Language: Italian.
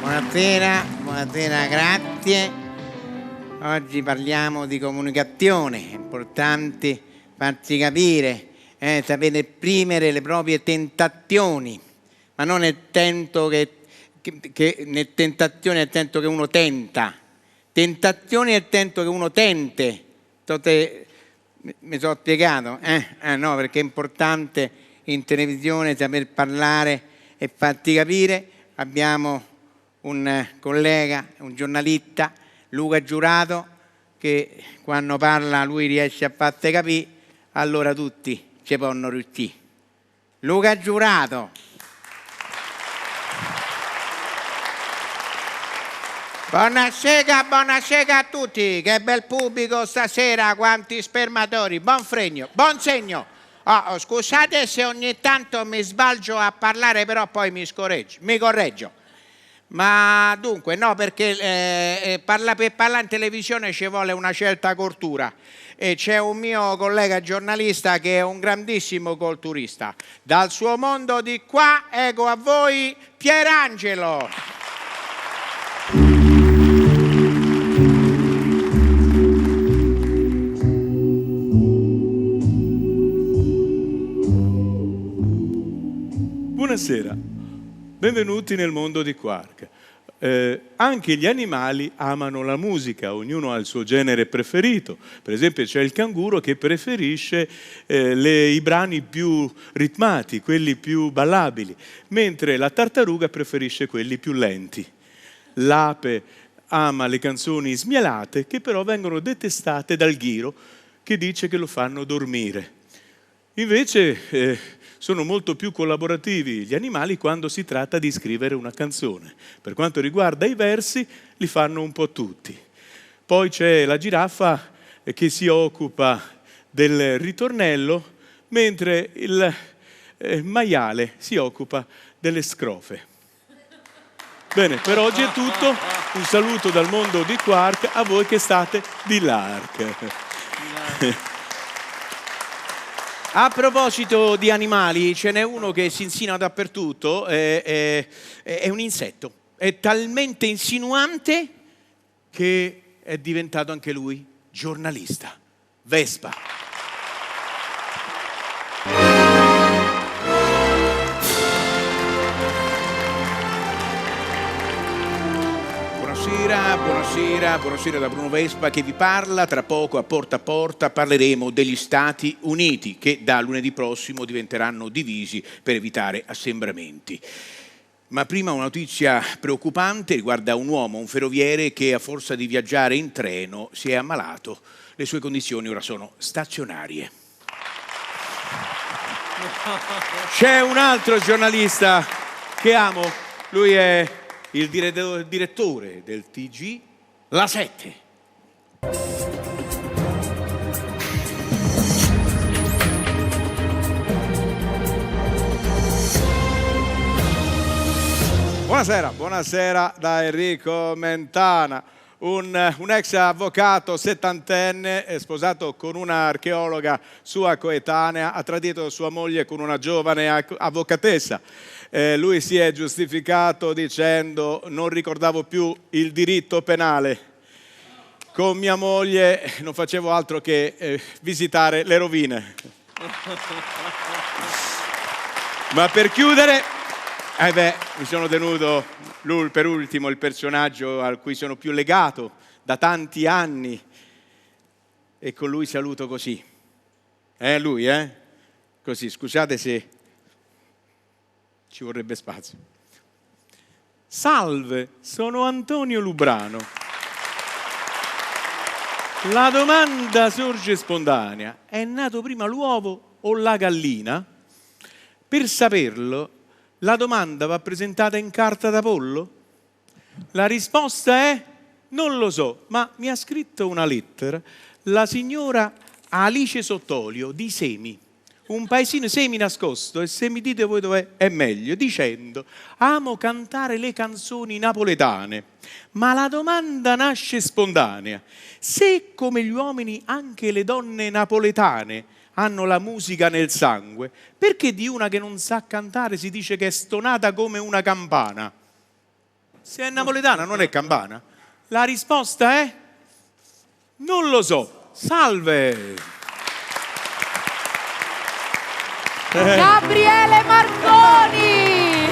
Buonasera, grazie. Oggi parliamo di comunicazione, è importante farsi capire, sapere esprimere le proprie tentazioni, ma non nel senso nel tentazione nel senso che uno tenta, tentazioni nel senso che uno tente. Mi sono spiegato? No, perché è importante in televisione saper parlare e farsi capire. Abbiamo un collega, un giornalista, Luca Giurato, che quando parla lui riesce a farsi capire, allora tutti ci possono riuscire. Luca Giurato. Buonasera a tutti, che bel pubblico stasera, quanti spermatori, buon fregno, buon segno. Scusate se ogni tanto mi sbalgio a parlare, però poi mi correggio. Ma dunque, no, perché per parlare in televisione ci vuole una certa cultura. E c'è un mio collega giornalista che è un grandissimo culturista. Dal suo mondo di qua, ecco a voi Pierangelo. Buonasera, benvenuti nel mondo di Quark. Anche gli animali amano la musica, ognuno ha il suo genere preferito. Per esempio c'è il canguro che preferisce i brani più ritmati, quelli più ballabili, mentre la tartaruga preferisce quelli più lenti. L'ape ama le canzoni smielate, che però vengono detestate dal ghiro, che dice che lo fanno dormire. Invece sono molto più collaborativi gli animali quando si tratta di scrivere una canzone. Per quanto riguarda i versi, li fanno un po' tutti. Poi c'è la giraffa che si occupa del ritornello, mentre il maiale si occupa delle scrofe. Bene, per oggi è tutto. Un saluto dal mondo di Quark a voi che state di Lark. A proposito di animali, ce n'è uno che si insinua dappertutto, è un insetto. È talmente insinuante che è diventato anche lui giornalista. Vespa. Buonasera da Bruno Vespa che vi parla. Tra poco a porta parleremo degli Stati Uniti che da lunedì prossimo diventeranno divisi per evitare assembramenti. Ma prima una notizia preoccupante riguarda un uomo, un ferroviere che a forza di viaggiare in treno si è ammalato. Le sue condizioni ora sono stazionarie. C'è un altro giornalista che amo, lui è il direttore del TG La 7. Buonasera da Enrico Mentana, un ex avvocato settantenne, sposato con una archeologa sua coetanea, ha tradito sua moglie con una giovane avvocatessa. Lui si è giustificato dicendo: non ricordavo più il diritto penale. Con mia moglie non facevo altro che visitare le rovine. Ma per chiudere, mi sono tenuto per ultimo il personaggio a cui sono più legato da tanti anni e con lui saluto così. Così, scusate se ci vorrebbe spazio. Salve, sono Antonio Lubrano. La domanda sorge spontanea: è nato prima l'uovo o la gallina? Per saperlo, la domanda va presentata in carta da pollo? La risposta è: non lo so, ma mi ha scritto una lettera la signora Alice Sottolio di Semi, un paesino semi nascosto, e se mi dite voi dov'è è meglio, dicendo: amo cantare le canzoni napoletane, ma la domanda nasce spontanea: se come gli uomini anche le donne napoletane hanno la musica nel sangue, perché di una che non sa cantare si dice che è stonata come una campana? Se è napoletana non è campana? La risposta è... non lo so. Salve! Gabriele Marconi!